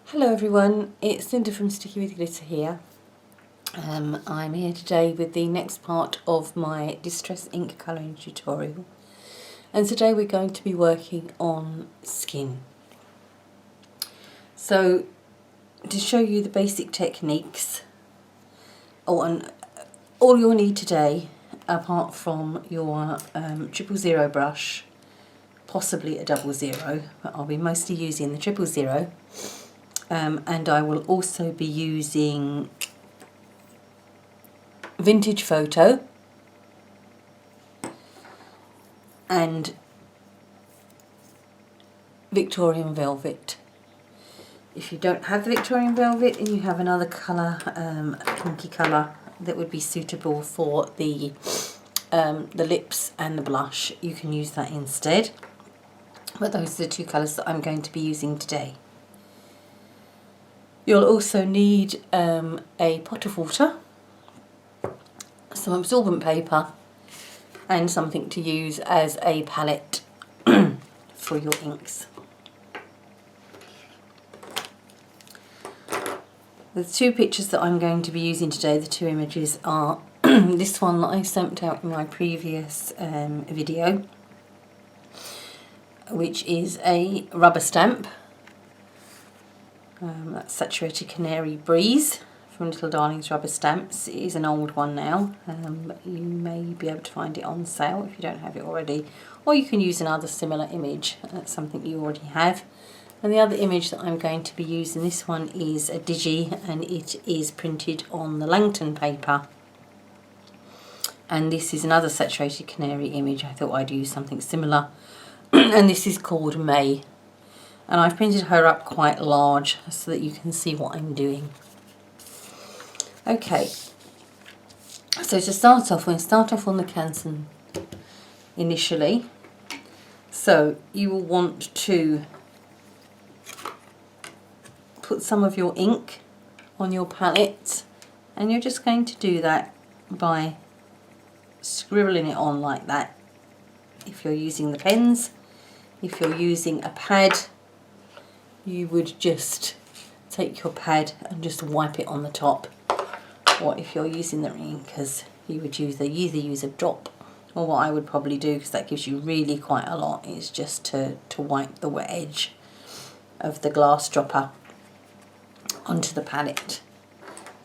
Hello everyone, it's Linda from Sticky with Glitter here. I'm here today with the next part of my Distress Ink colouring tutorial, and today we're going to be working on skin. So to show you the basic techniques, and all you'll need today, apart from your 000 brush, possibly a 00, but I'll be mostly using the 000. And I will also be using Vintage Photo and Victorian Velvet. If you don't have the Victorian Velvet and you have another colour, a pinky colour that would be suitable for the lips and the blush, you can use that instead. But those are the two colours that I'm going to be using today. You'll also need a pot of water, some absorbent paper, and something to use as a palette for your inks. The two pictures that I'm going to be using today, the two images, are this one that I stamped out in my previous video, which is a rubber stamp. That's Saturated Canary Breeze from Little Darlings Rubber Stamps. It is an old one now, but you may be able to find it on sale if you don't have it already, or you can use another similar image. That's something you already have. And the other image that I'm going to be using, this one is a digi, and it is printed on the Langton paper. And this is another Saturated Canary image. I thought I'd use something similar. And this is called May. And I've printed her up quite large so that you can see what I'm doing. Okay, so to start off, we're going to start off on the Canson initially. So you will want to put some of your ink on your palette, and you're just going to do that by scribbling it on like that. If you're using the pens, if you're using a pad, you would just take your pad and just wipe it on the top. Or if you're using the inkers, you would either use a drop, or what I would probably do, because that gives you really quite a lot, is just to wipe the wet edge of the glass dropper onto the palette.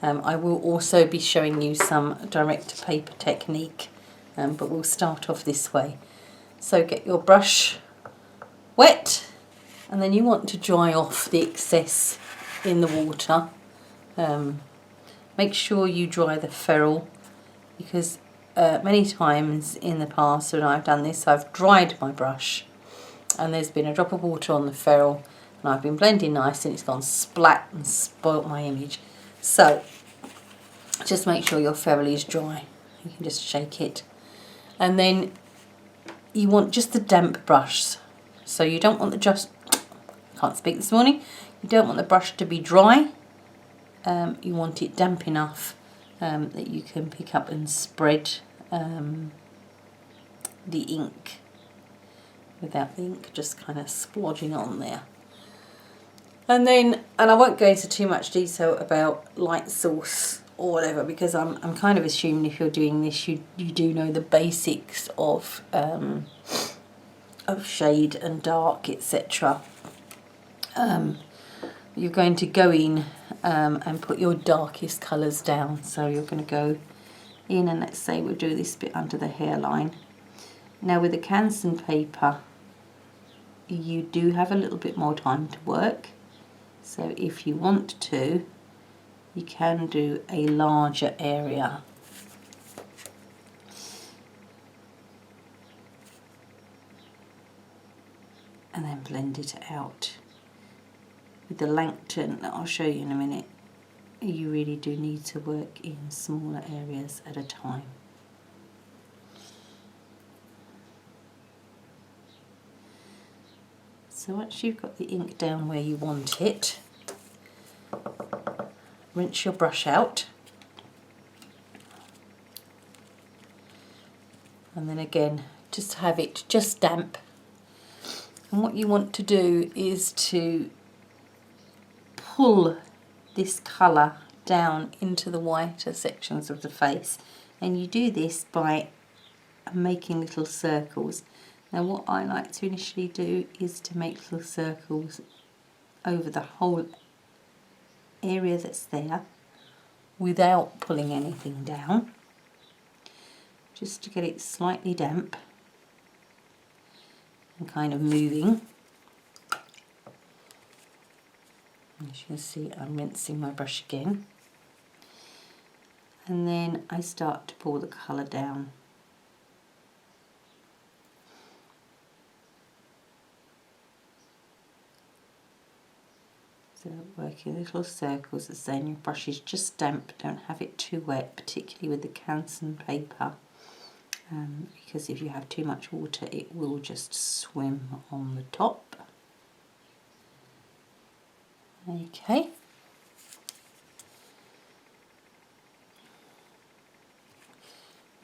I will also be showing you some direct paper technique, but we'll start off this way. So get your brush wet, and then you want to dry off the excess in the water. Make sure you dry the ferrule, because many times in the past when I've done this, I've dried my brush and there's been a drop of water on the ferrule, and I've been blending nice and it's gone splat and spoilt my image. So just make sure your ferrule is dry. You can just shake it, and then you want just the damp brush. So you don't want can't speak this morning. You don't want the brush to be dry. You want it damp enough that you can pick up and spread the ink without the ink just kind of splodging on there. And I won't go into too much detail about light source or whatever, because I'm kind of assuming if you're doing this, you do know the basics of shade and dark, etc. You're going to go in and put your darkest colours down. So you're going to go in, and let's say we'll do this bit under the hairline. Now with the Canson paper, you do have a little bit more time to work. So if you want to, you can do a larger area. And then blend it out. With the Langton, that I'll show you in a minute, you really do need to work in smaller areas at a time. So once you've got the ink down where you want it, rinse your brush out, and then again just have it just damp. And what you want to do is to pull this colour down into the whiter sections of the face, and you do this by making little circles. Now what I like to initially do is to make little circles over the whole area that's there without pulling anything down, just to get it slightly damp and kind of moving. As you can see, I'm rinsing my brush again, and then I start to pull the colour down. So working little circles, as saying your brush is just damp, don't have it too wet, particularly with the Canson paper, because if you have too much water it will just swim on the top. Okay.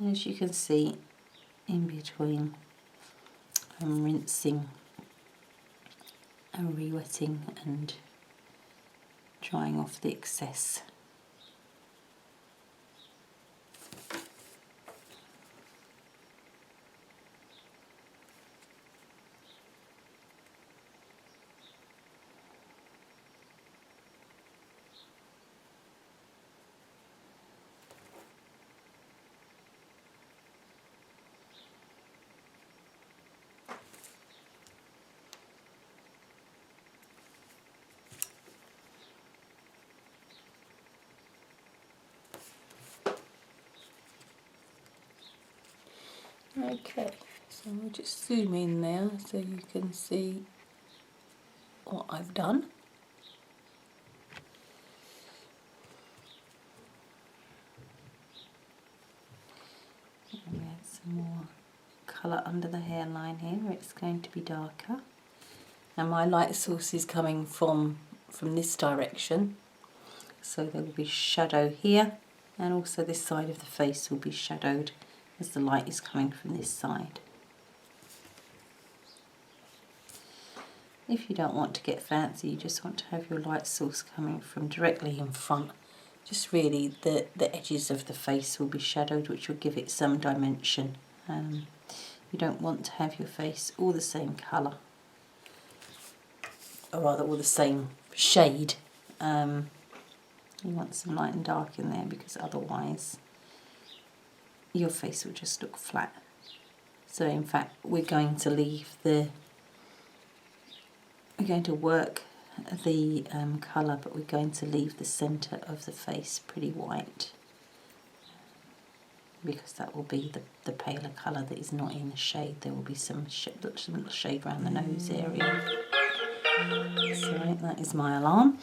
As you can see, in between I'm rinsing and re-wetting and drying off the excess. Okay, so I'll just zoom in there so you can see what I've done. And add some more colour under the hairline here where it's going to be darker. And my light source is coming from this direction, so there will be shadow here, and also this side of the face will be shadowed as the light is coming from this side. If you don't want to get fancy, you just want to have your light source coming from directly in front, just really the edges of the face will be shadowed, which will give it some dimension. You don't want to have your face all the same colour, or rather all the same shade. You want some light and dark in there, because otherwise your face will just look flat. So in fact we're going to work the colour, but we're going to leave the centre of the face pretty white, because that will be the paler colour that is not in the shade. There will be some little shade around the nose area. Sorry, that is my alarm.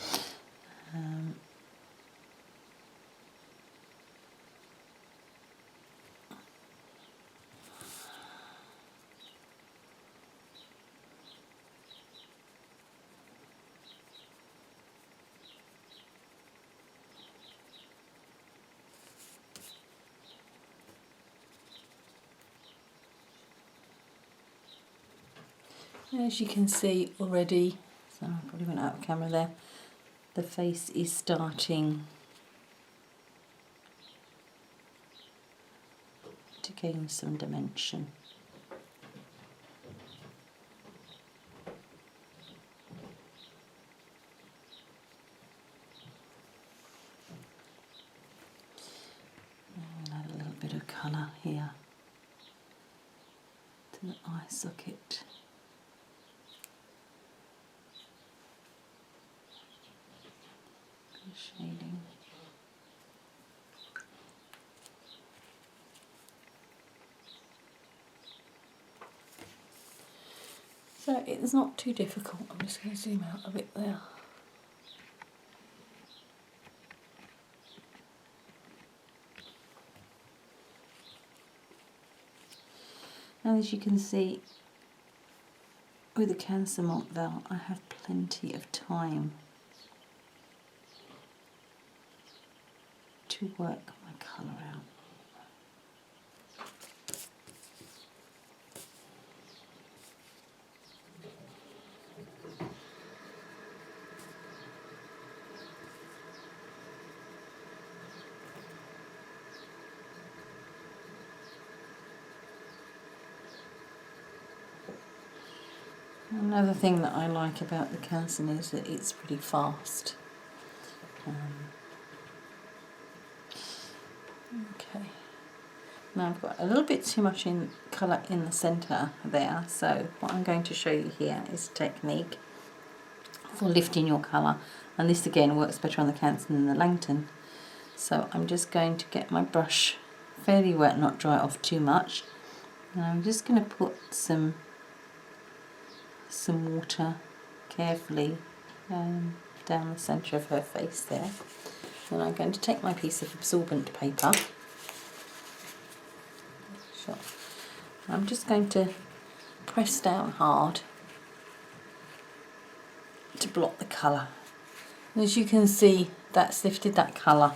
As you can see already, so I probably went out of camera there, the face is starting to gain some dimension. I'll add a little bit of colour here to the eye socket. Shading. So it's not too difficult. I'm just going to zoom out a bit there. And as you can see, with the Canson Montval, I have plenty of time to work my colour out. Another thing that I like about the Canson is that it's pretty fast. Okay. Now I've got a little bit too much in colour in the centre there, so what I'm going to show you here is a technique for lifting your colour, and this again works better on the Canson than the Langton. So I'm just going to get my brush fairly wet, not dry it off too much, and I'm just going to put some water carefully down the centre of her face there. Then I'm going to take my piece of absorbent paper. Sure. I'm just going to press down hard to block the colour. As you can see, that's lifted that colour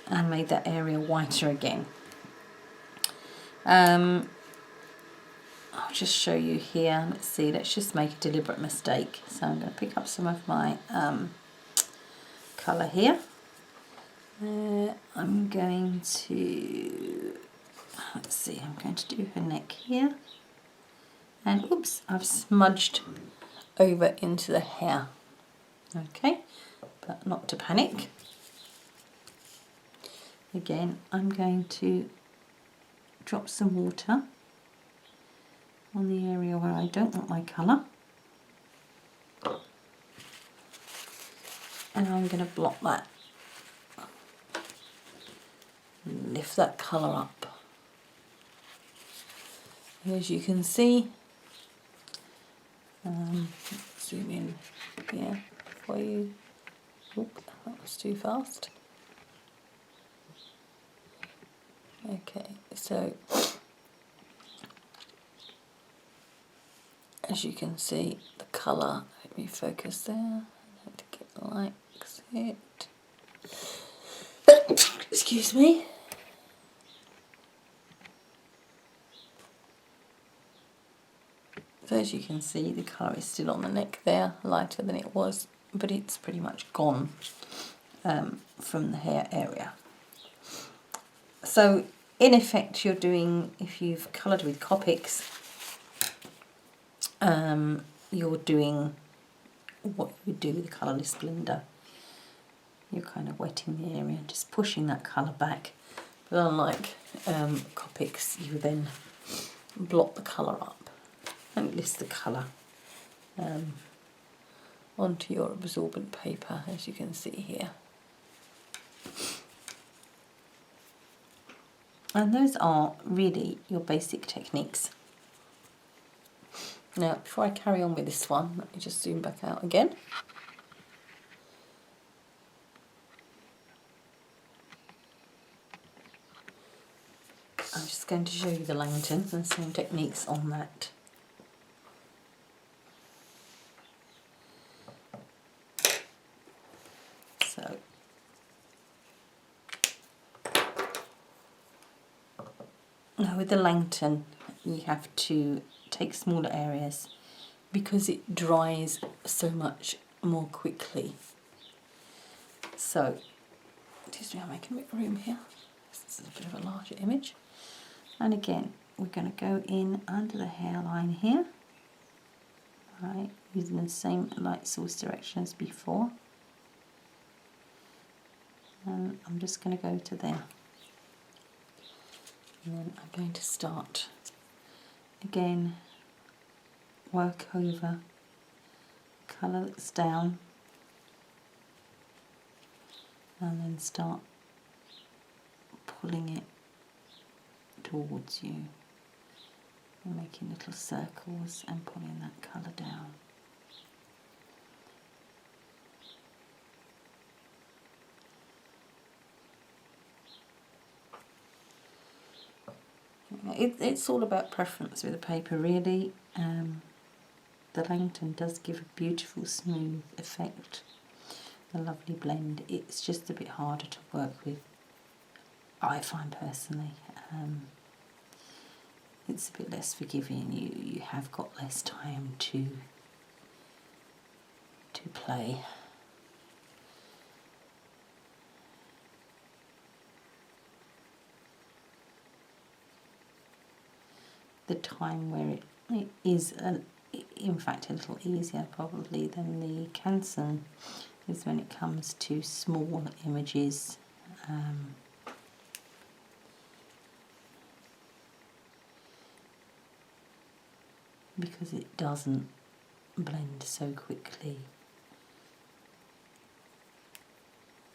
and made that area whiter again. I'll just show you here. Let's see, let's just make a deliberate mistake. So I'm going to pick up some of my colour here. I'm going to, let's see, I'm going to do her neck here. And oops, I've smudged over into the hair. Okay, but not to panic. Again, I'm going to drop some water on the area where I don't want my colour. And I'm going to block that. Lift that colour up. And as you can see, zoom in here for you. Oop, that was too fast. Okay, so as you can see, the colour, let me focus there, I have to get like it. Excuse me. So as you can see, the colour is still on the neck there, lighter than it was, but it's pretty much gone from the hair area. So in effect, you're doing, if you've coloured with Copics, you're doing what you would do with a colourless blender. You're kind of wetting the area, just pushing that colour back. But unlike Copics, you then block the colour up and list the colour onto your absorbent paper, as you can see here. And those are really your basic techniques. Now, before I carry on with this one, let me just zoom back out again. I'm just going to show you the Langton and some techniques on that. So, now with the Langton, you have to take smaller areas because it dries so much more quickly. So, excuse me, I'm making a bit of room here. This is a bit of a larger image. And again, we're going to go in under the hairline here, right, using the same light source direction as before. And I'm just going to go to there. And then I'm going to start again, work over colour that's down, and then start pulling it towards you and making little circles and pulling that colour down. It's all about preference with the paper, really. The Langton does give a beautiful smooth effect, a lovely blend. It's just a bit harder to work with, I find personally. It's a bit less forgiving. You have got less time to play. The time where it is in fact a little easier probably than the Canson is when it comes to small images. Because it doesn't blend so quickly.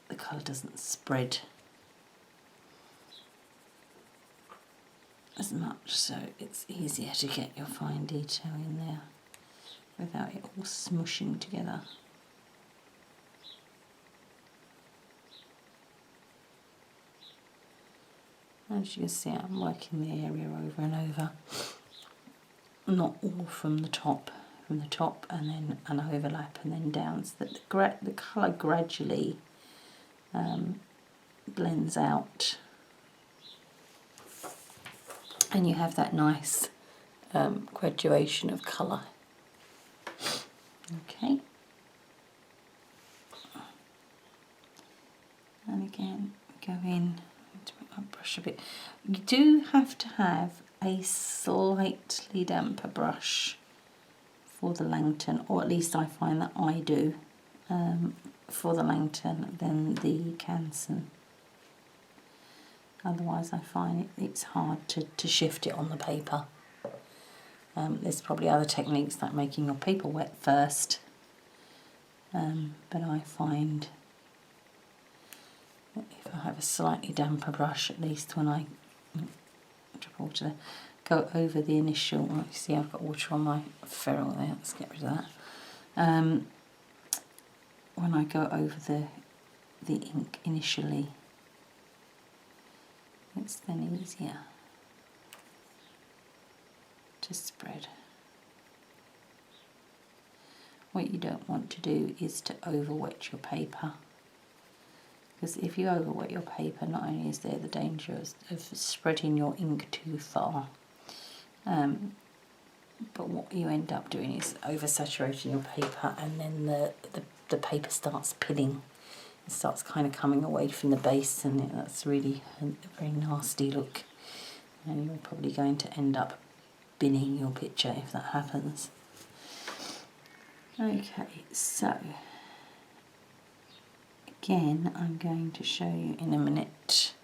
The colour doesn't spread as much, so it's easier to get your fine detail in there without it all smushing together. As you can see, I'm working the area over and over, not all from the top and then an overlap and then down, so that the colour gradually blends out and you have that nice graduation of colour. Okay, and again go in to make my brush a bit. You do have to have a slightly damper brush for the Langton, or at least I find that I do, for the Langton than the Canson. Otherwise I find it's hard to shift it on the paper. There's probably other techniques like making your paper wet first, but I find that if I have a slightly damper brush, at least when I drop water there, go over the initial, you see I've got water on my ferrule there, let's get rid of that. When I go over the ink initially, it's then easier to spread. What you don't want to do is to overwet your paper, because if you overwet your paper, not only is there the danger of spreading your ink too far, but what you end up doing is oversaturating your paper, and then the paper starts pilling. It starts kind of coming away from the base, and that's really a very nasty look, and you're probably going to end up binning your picture if that happens. Okay, so again I'm going to show you in a minute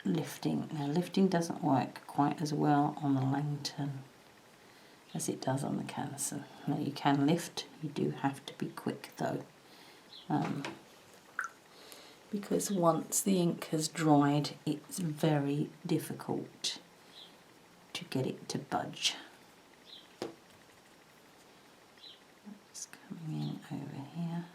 lifting. Now lifting doesn't work quite as well on the Langton as it does on the Canson. Now you can lift, you do have to be quick though, because once the ink has dried it's very difficult to get it to budge. It's coming in over here.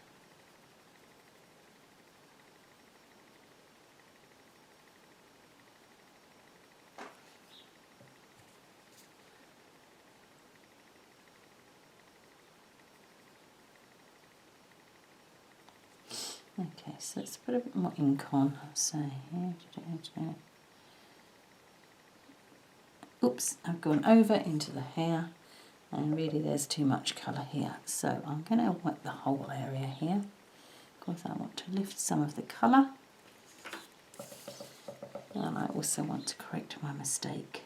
Okay, so let's put a bit more ink on. So here, oops, I've gone over into the hair, and really there's too much colour here. So I'm going to wet the whole area here, because I want to lift some of the colour, and I also want to correct my mistake.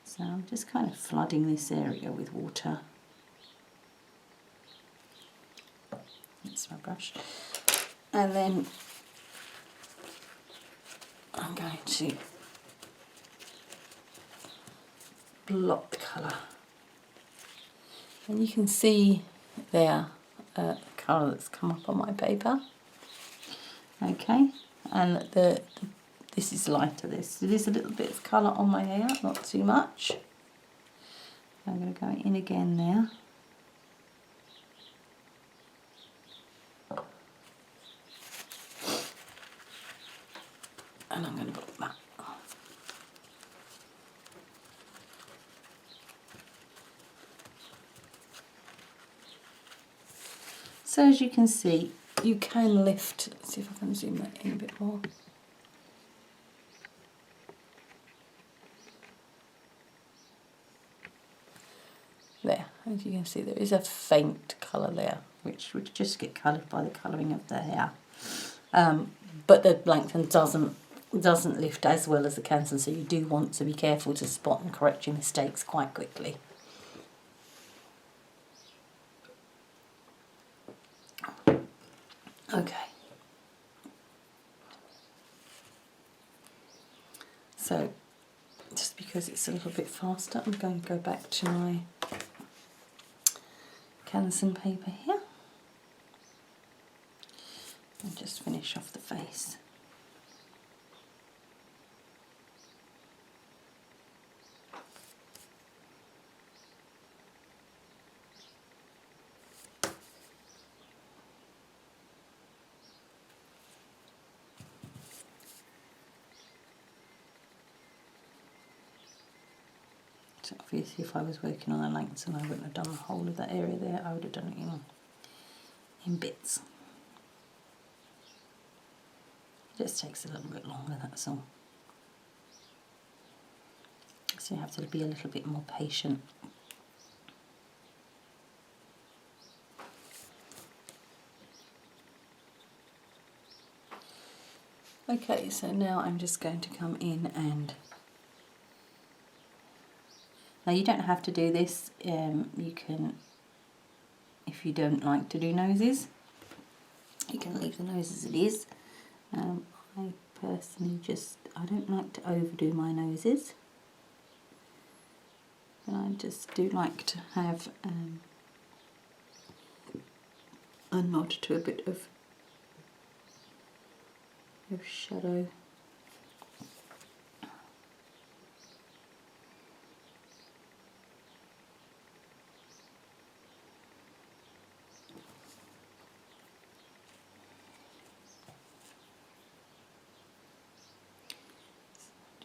So I'm just kind of flooding this area with water. That's my brush. And then I'm going to blot the colour. And you can see there the colour that's come up on my paper. Okay, and this is lighter. There is a little bit of colour on my hair, not too much. I'm going to go in again there. And I'm going to blot that. So as you can see, you can lift. Let's see if I can zoom that in a bit more. There, as you can see, there is a faint colour there, which would just get coloured by the colouring of the hair. But the Langton doesn't lift as well as the Canson, so you do want to be careful to spot and correct your mistakes quite quickly. Okay. So, just because it's a little bit faster, I'm going to go back to my Canson paper here and just finish off the face. So obviously if I was working on a Langton I wouldn't have done the whole of that area there, I would have done it in bits. It just takes a little bit longer, that's all. So you have to be a little bit more patient. Okay, so now I'm just going to come in and... Now you don't have to do this, you can, if you don't like to do noses, you can leave the nose as it is. I personally I don't like to overdo my noses. But I just do like to have a nod to a bit of shadow.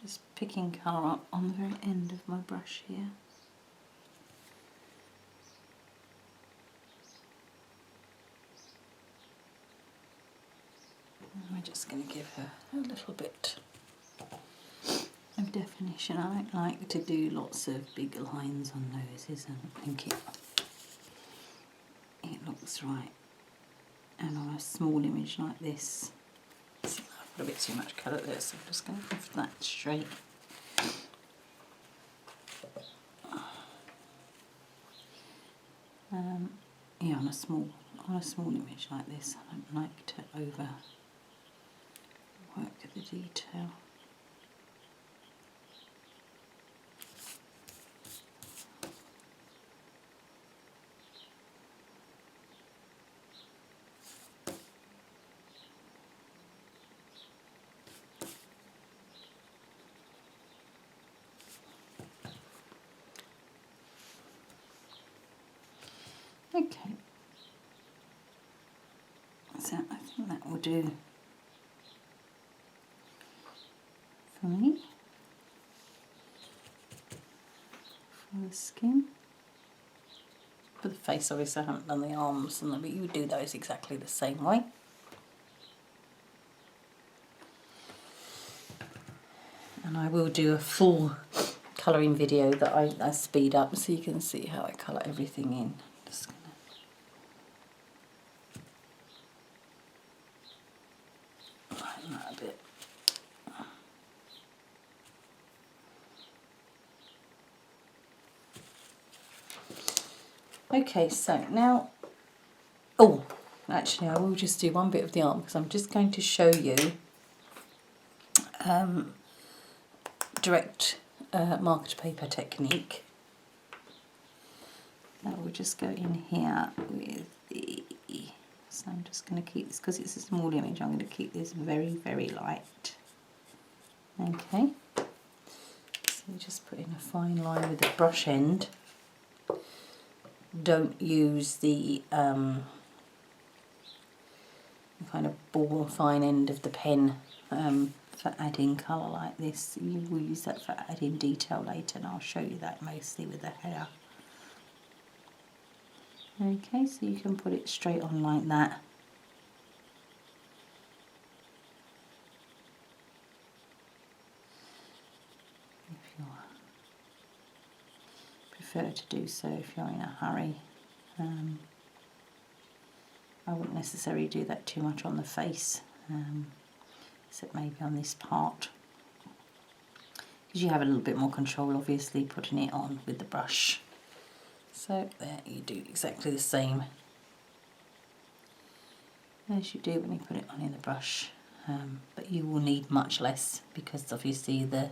Just picking colour up on the very end of my brush here. And we're just going to give her a little bit of definition. I don't like to do lots of big lines on noses, and I think it looks right. And on a small image like this, I've got a bit too much colour there, so I'm just going to lift that straight. Yeah, on a small image like this, I don't like to overwork the detail. Okay, so I think that will do for me, for the skin. For the face, obviously I haven't done the arms, but you would do those exactly the same way. And I will do a full colouring video that I speed up so you can see how I colour everything in. Just gonna lighten that a bit. Okay, so now, oh, actually I will just do one bit of the arm because I'm just going to show you direct marked paper technique. Now we'll just go in here with the, so I'm just going to keep this, because it's a small image, I'm going to keep this very, very light. Okay, so you just put in a fine line with the brush end. Don't use the kind of ball fine end of the pen for adding colour like this. You will use that for adding detail later, and I'll show you that mostly with the hair. Okay, so you can put it straight on like that. If you prefer to do so, if you're in a hurry. I wouldn't necessarily do that too much on the face, except maybe on this part, because you have a little bit more control obviously putting it on with the brush. So there, you do exactly the same as you do when you put it on in the brush, but you will need much less because obviously the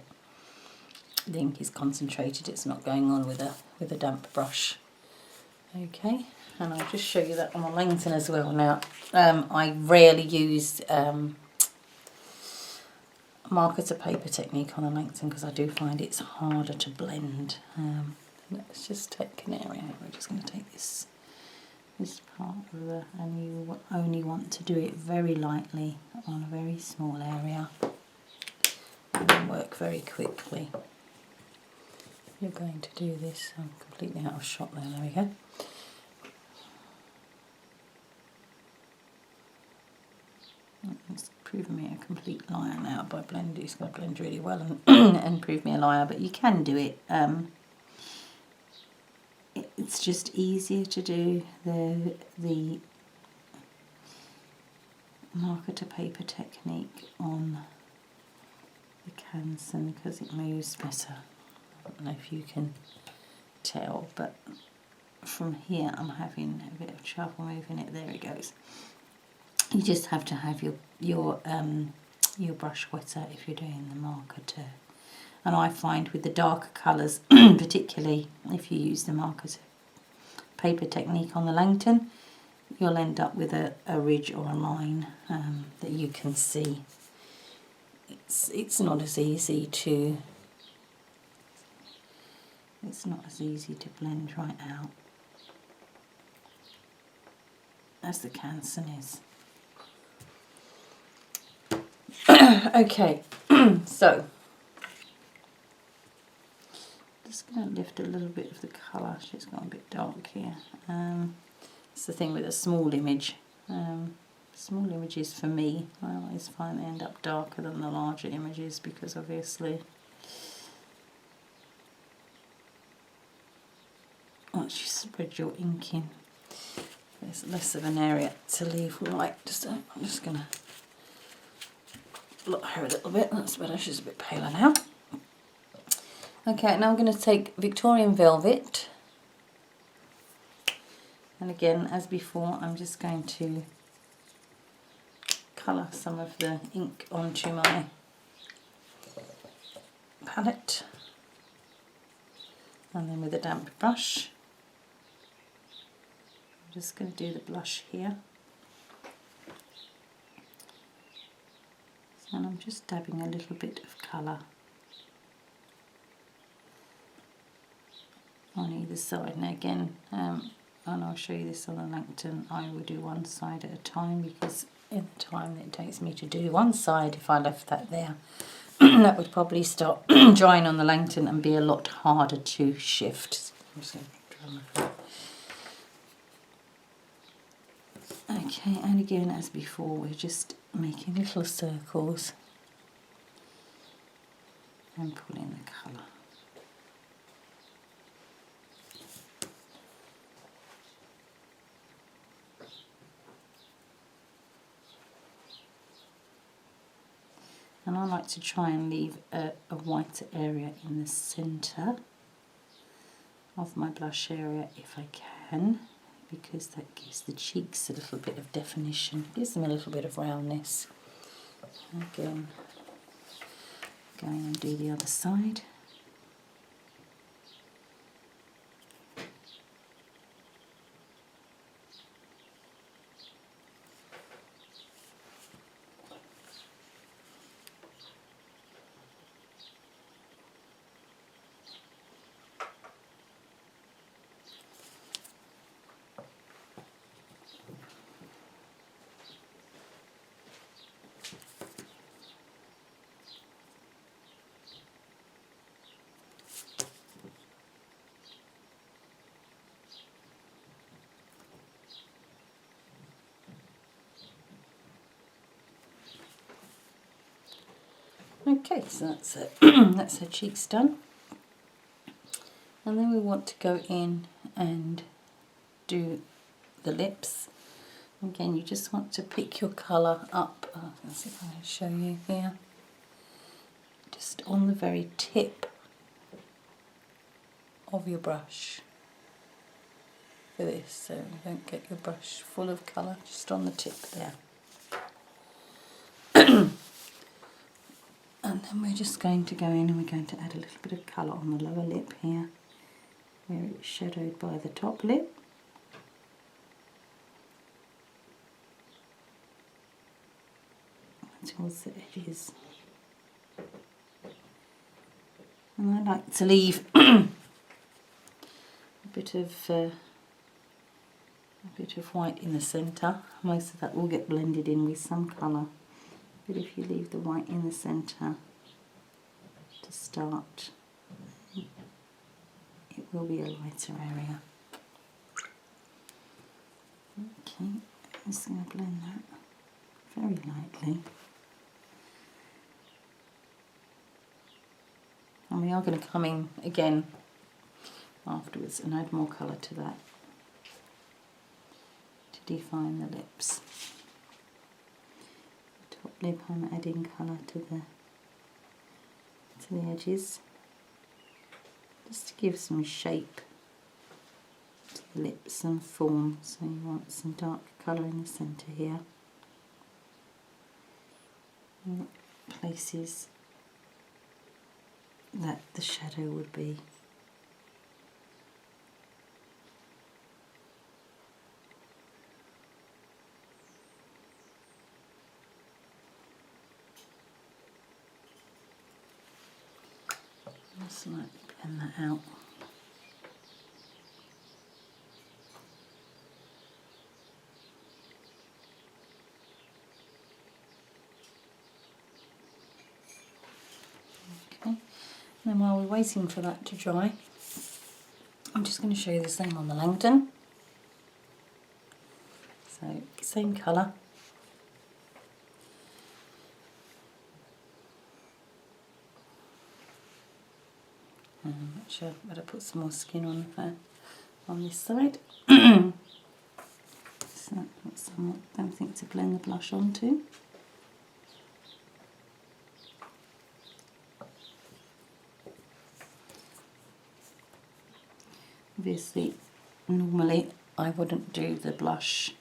ink is concentrated, it's not going on with a damp brush. Okay, and I'll just show you that on a Langton as well. Now I rarely use marker to paper technique on a Langton because I do find it's harder to blend. Let's just take an area. We're just going to take this part of the, and you only want to do it very lightly on a very small area and then work very quickly. You're going to do this. I'm completely out of shot there. There we go. It's proven me a complete liar now by blending. It's going to blend really well and, and prove me a liar, but you can do it. It's just easier to do the marker to paper technique on the Canson because it moves better. I don't know if you can tell, but from here I'm having a bit of trouble moving it. There it goes. You just have to have your brush wetter if you're doing the marker to. And I find with the darker colours, particularly if you use the marker to paper technique on the Langton, you'll end up with a ridge or a line that you can see. It's not as easy to blend right out as the Canson is. Okay, so just going to lift a little bit of the colour. It's got a bit dark here. It's the thing with a small image. Small images for me, I always find they end up darker than the larger images because obviously once you spread your ink in, there's less of an area to leave white. I'm just going to blot her a little bit. That's better. She's a bit paler now. Okay, now I'm going to take Victorian Velvet, and again, as before, I'm just going to colour some of the ink onto my palette, and then with a damp brush, I'm just going to do the blush here, and I'm just dabbing a little bit of colour on either side. And again, and I'll show you this on the Langton, I will do one side at a time because in the time that it takes me to do one side, if I left that there, that would probably start drying on the Langton and be a lot harder to shift. I'm just going to draw my foot. Okay, and again, as before, we're just making little circles and pulling the colour. And I like to try and leave a whiter area in the centre of my blush area if I can, because that gives the cheeks a little bit of definition, gives them a little bit of roundness. Again, going and do the other side. Okay, so that's it. That's her cheeks done. And then we want to go in and do the lips. Again, you just want to pick your colour up. Let's see if I can show you here. Just on the very tip of your brush. of this so you don't get your brush full of colour just on the tip there. And then we're just going to go in and we're going to add a little bit of colour on the lower lip here, where it's shadowed by the top lip. Towards the edges. And I like to leave a bit of white in the centre. Most of that will get blended in with some colour, but if you leave the white in the centre to start, it will be a lighter area. Okay, I'm just going to blend that very lightly. And we are going to come in again afterwards and add more colour to that to define the lips. The top lip, I'm adding colour to the edges, just to give some shape to the lips and form. So you want some dark colour in the centre here. And places that the shadow would be. Just like blend that out. Okay. Then while we're waiting for that to dry, I'm just going to show you the same on the Langton. So, same colour. Actually, I better put some more skin on this side. So, that's something to blend the blush onto. Obviously, normally I wouldn't do the blush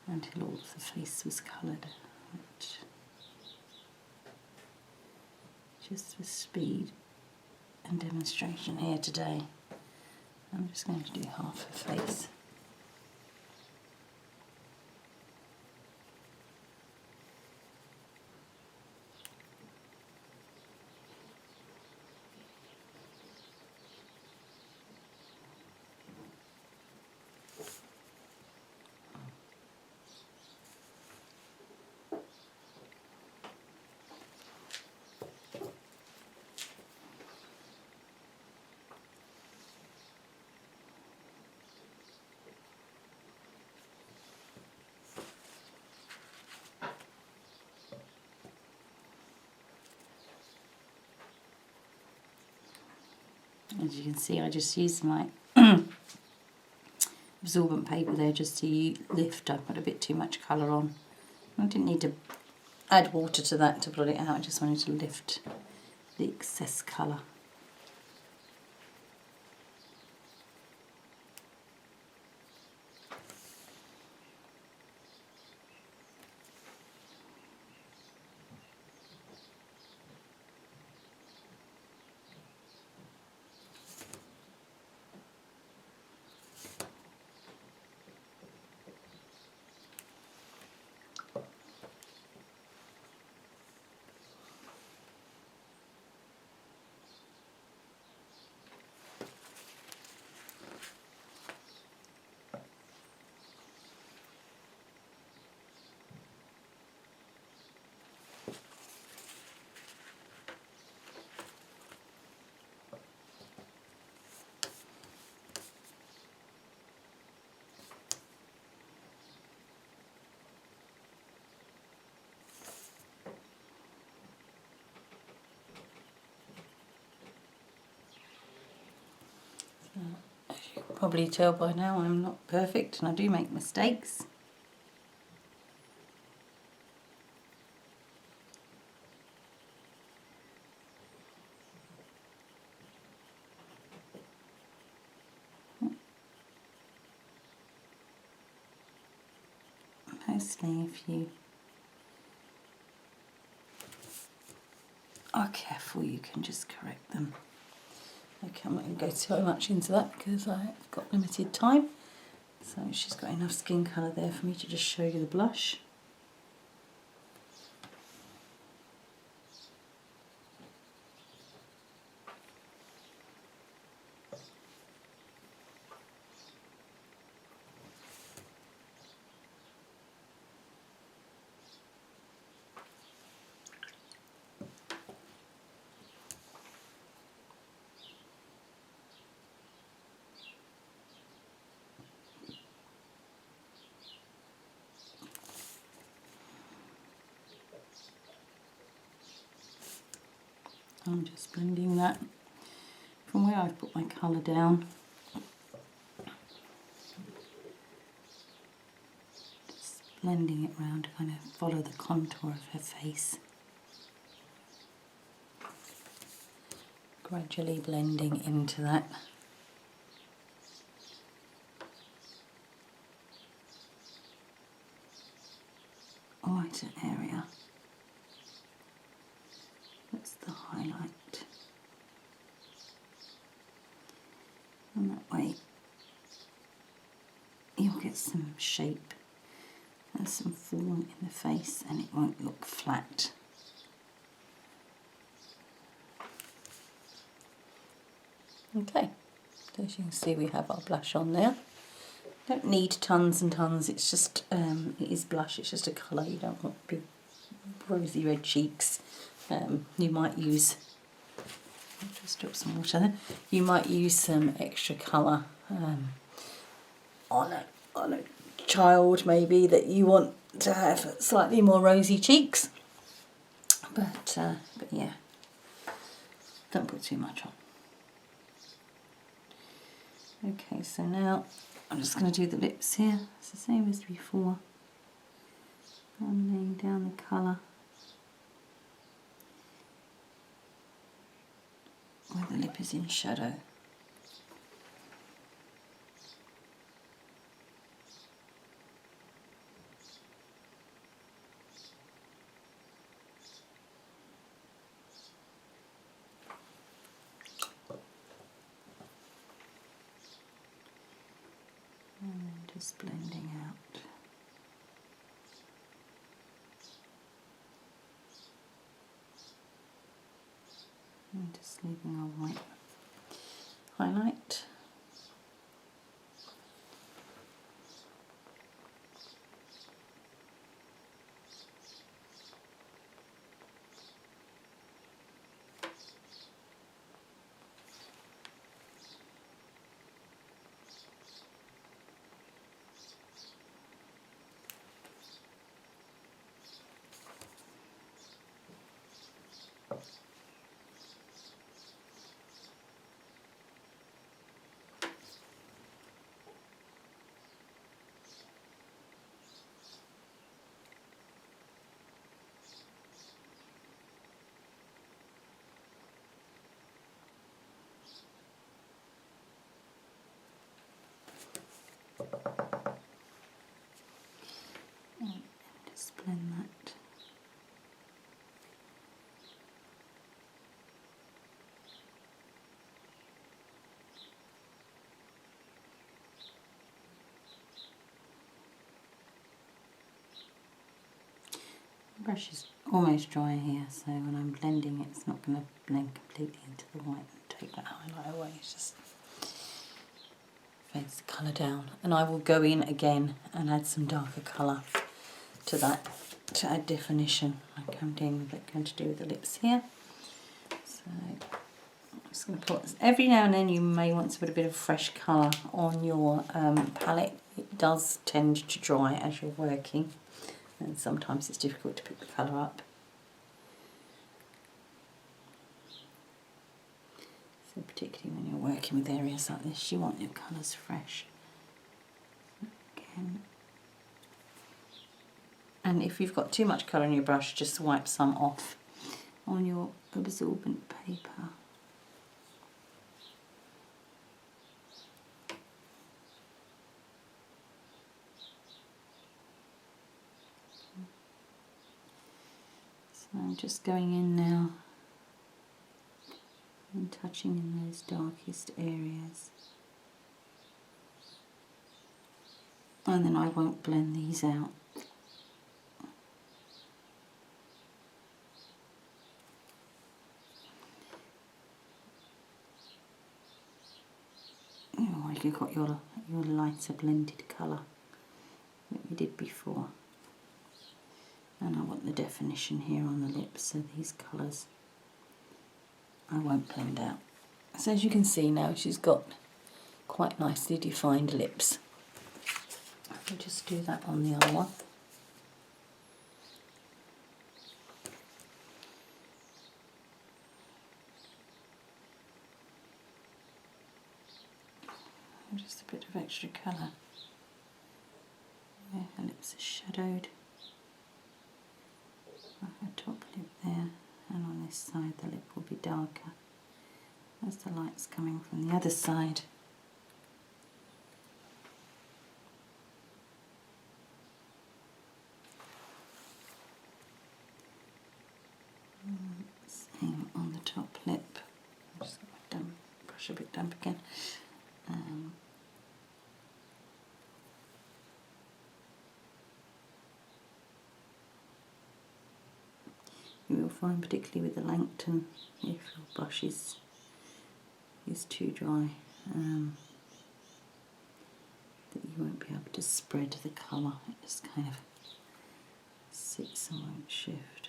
until all of the face was coloured, but just for speed and demonstration here today, I'm just going to do half the face. As you can see, I just used my absorbent paper there just to lift. I put a bit too much colour on. I didn't need to add water to that to blot it out, I just wanted to lift the excess colour. As you can probably tell by now, I'm not perfect and I do make mistakes. Mostly if you are careful, you can just correct them. Okay, I'm not going to go so much into that because I've got limited time. So she's got enough skin colour there for me to just show you the blush. I'm just blending that from where I've put my colour down. Just blending it round to kind of follow the contour of her face. Gradually blending into that. Whiter area. That's the highlight. And that way you'll get some shape and some form in the face and it won't look flat. Okay, so as you can see we have our blush on there. Don't need tons and tons, it's just, it is blush, it's just a colour, you don't want big rosy red cheeks. You might use, I'll just drop some water there, you might use some extra colour on a child maybe that you want to have slightly more rosy cheeks, but yeah, don't put too much on. Okay, so now I'm just going to do the lips here. It's the same as before. I'm laying down the colour where the lip is in shadow. And then just blending out. And just leaving a white highlight. And just blend that. The brush is almost dry here, so when I'm blending it, it's not going to blend completely into the white and take that highlight away. It's just fades the colour down. And I will go in again and add some darker colour to that to add definition, like I'm going to do with the lips here. So I'm just going to put this. Every now and then you may want to put a bit of fresh colour on your palette. It does tend to dry as you're working, and sometimes it's difficult to pick the colour up. So particularly when you're working with areas like this, you want your colours fresh. Again. And if you've got too much colour on your brush, just wipe some off on your absorbent paper. I'm just going in now and touching in those darkest areas. And then I won't blend these out. Oh, you've got your lighter blended colour that we did before. And I want the definition here on the lips, so these colours I won't blend out. So as you can see now, she's got quite nicely defined lips. I'll just do that on the other one. Just a bit of extra colour. Yeah, her lips are shadowed. Her top lip there, and on this side the lip will be darker as the light's coming from the other side. Same on the top lip. Just brush a bit damp again. You will find, particularly with the Langton, if your brush is too dry, that you won't be able to spread the colour. It just kind of sits and won't shift.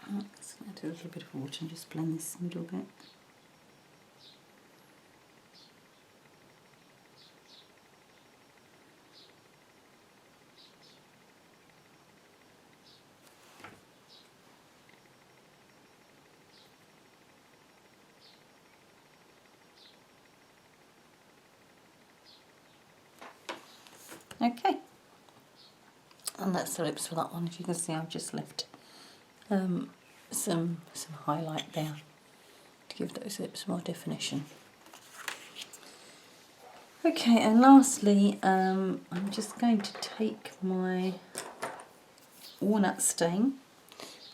Let's add a little bit of water and just blend this middle bit. Okay, and that's the lips for that one. As you can see, I've just left some highlight there to give those lips more definition. Okay, and lastly, I'm just going to take my walnut stain.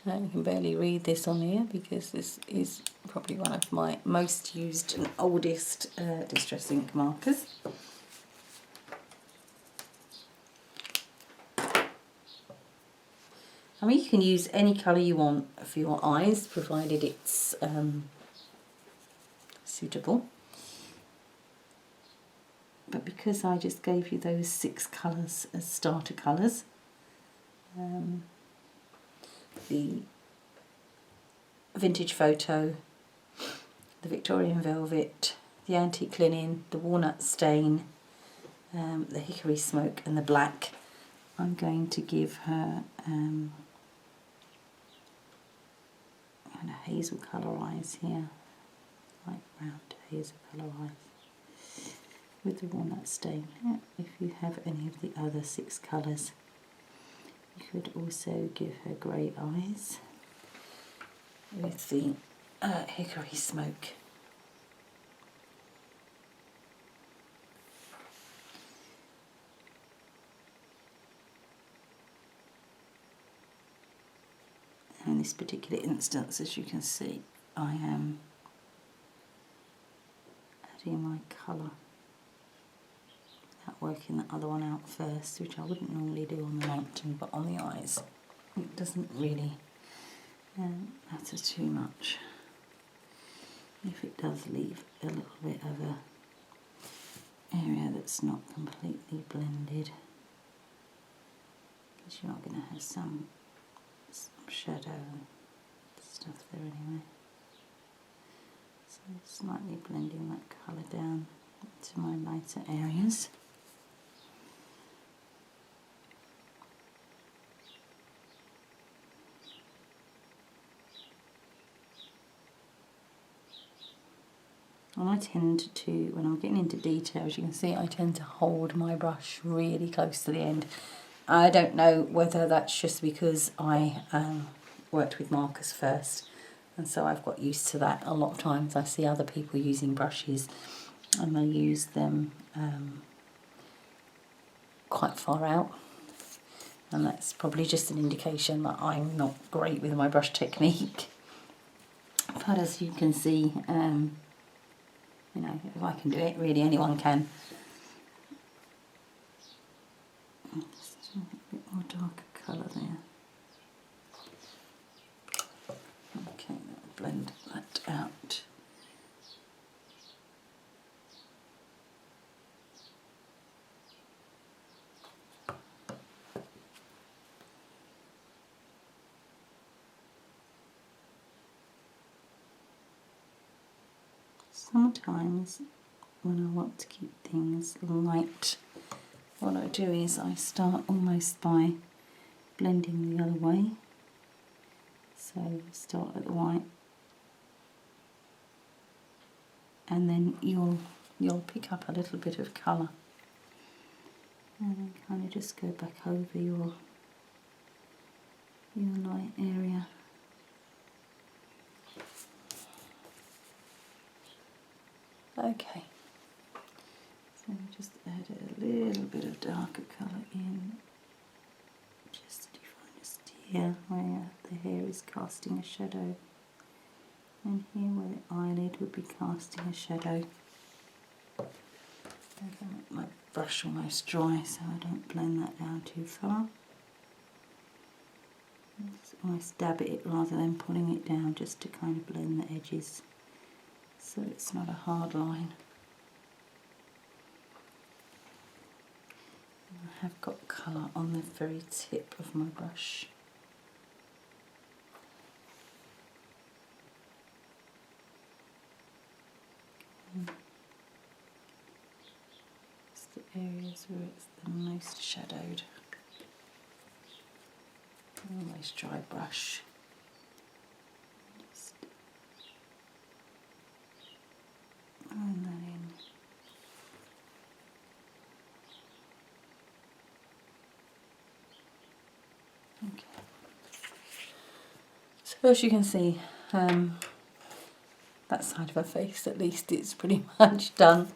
You can barely read this on here because this is probably one of my most used and oldest distress ink markers. I mean, you can use any colour you want for your eyes, provided it's suitable. But because I just gave you those 6 colours as starter colours, the vintage photo, the Victorian velvet, the antique linen, the walnut stain, the hickory smoke and the black, I'm going to give her kind of hazel colour eyes here, light round hazel colour eyes with the walnut stain. If you have any of the other 6 colours, you could also give her grey eyes with the hickory smoke. In this particular instance, as you can see, I am adding my colour without working the other one out first, which I wouldn't normally do on the Langton, but on the eyes it doesn't really matter too much if it does leave a little bit of a area that's not completely blended, because you are going to have some shadow and stuff there anyway. So slightly blending that colour down to my lighter areas. And I tend to, when I'm getting into detail, as you can see, I tend to hold my brush really close to the end. I don't know whether that's just because I worked with markers first, and so I've got used to that. A lot of times I see other people using brushes and they use them quite far out, and that's probably just an indication that I'm not great with my brush technique. But as you can see, you know, if I can do it, really anyone can. Just a bit more darker colour there. Okay, I'll blend that out. Sometimes when I want to keep things light, what I do is I start almost by blending the other way. So start at the white, and then you'll pick up a little bit of colour, and then kind of just go back over your light area. Okay, so just add a little bit of darker colour in, just to define just here where the hair is casting a shadow, and here where the eyelid would be casting a shadow. I'm going to make my brush almost dry so I don't blend that down too far. Just almost dab it rather than pulling it down, just to kind of blend the edges so it's not a hard line. I have got colour on the very tip of my brush. It's the areas where it's the most shadowed. Always dry brush. Just blend that in. Okay. So as you can see, that side of her face at least is pretty much done.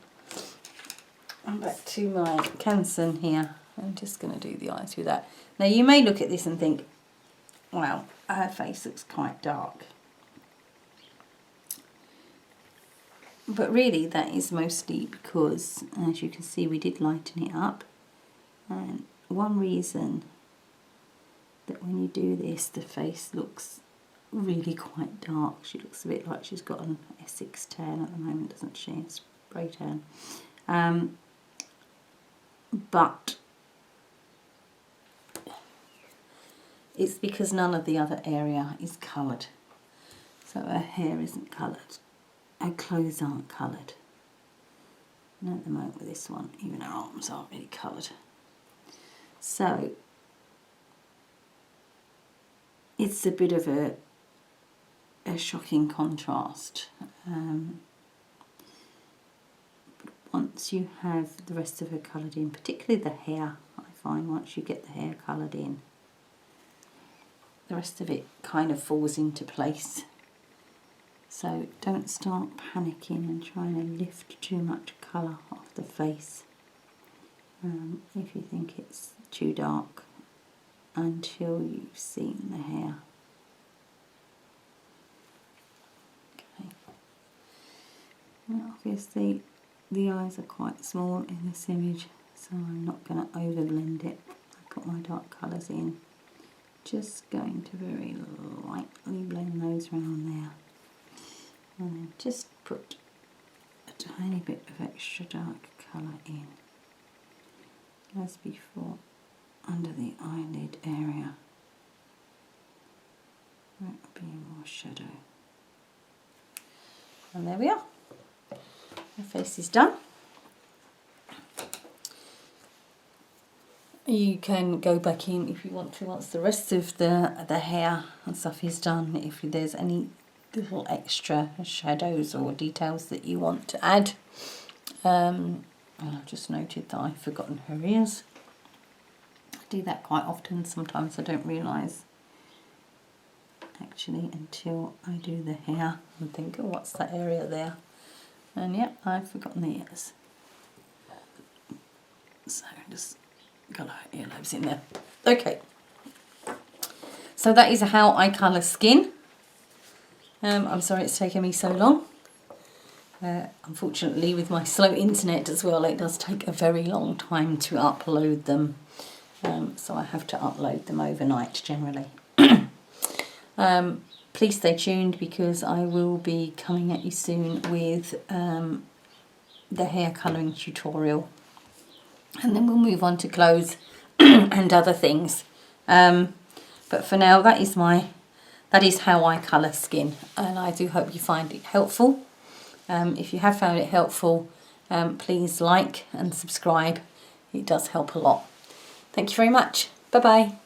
I'm back to my Canson here. I'm just going to do the eyes with that. Now you may look at this and think, wow, her face looks quite dark. But really that is mostly because, as you can see, we did lighten it up. And one reason that when you do this, the face looks really quite dark. She looks a bit like she's got an Essex tan at the moment, doesn't she? A spray tan. But it's because none of the other area is coloured. So her hair isn't coloured. Her clothes aren't coloured. And at the moment with this one, even her arms aren't really coloured. So it's a bit of a shocking contrast. But once you have the rest of her coloured in, particularly the hair, I find once you get the hair coloured in, the rest of it kind of falls into place. So don't start panicking and trying to lift too much colour off the face if you think it's too dark, until you've seen the hair. Okay. Now obviously the eyes are quite small in this image, so I'm not going to over blend it. I've got my dark colours in. Just going to very lightly blend those around there. And then just put a tiny bit of extra dark colour in, as before, under the eyelid area, where it will be more shadow. And there we are. The face is done. You can go back in if you want to once the rest of the hair and stuff is done. If there's anything little extra shadows or details that you want to add. And I've just noted that I've forgotten her ears. I do that quite often. Sometimes I don't realise actually until I do the hair and think, oh, what's that area there? And yep, I've forgotten the ears. So just got her earlobes in there. Okay. So that is how I colour skin. I'm sorry it's taken me so long. Unfortunately, with my slow internet as well, it does take a very long time to upload them. So I have to upload them overnight generally. Please stay tuned because I will be coming at you soon with the hair colouring tutorial. And then we'll move on to clothes and other things. But for now, that is how I colour skin, and I do hope you find it helpful. If you have found it helpful, please like and subscribe. It does help a lot. Thank you very much. Bye bye.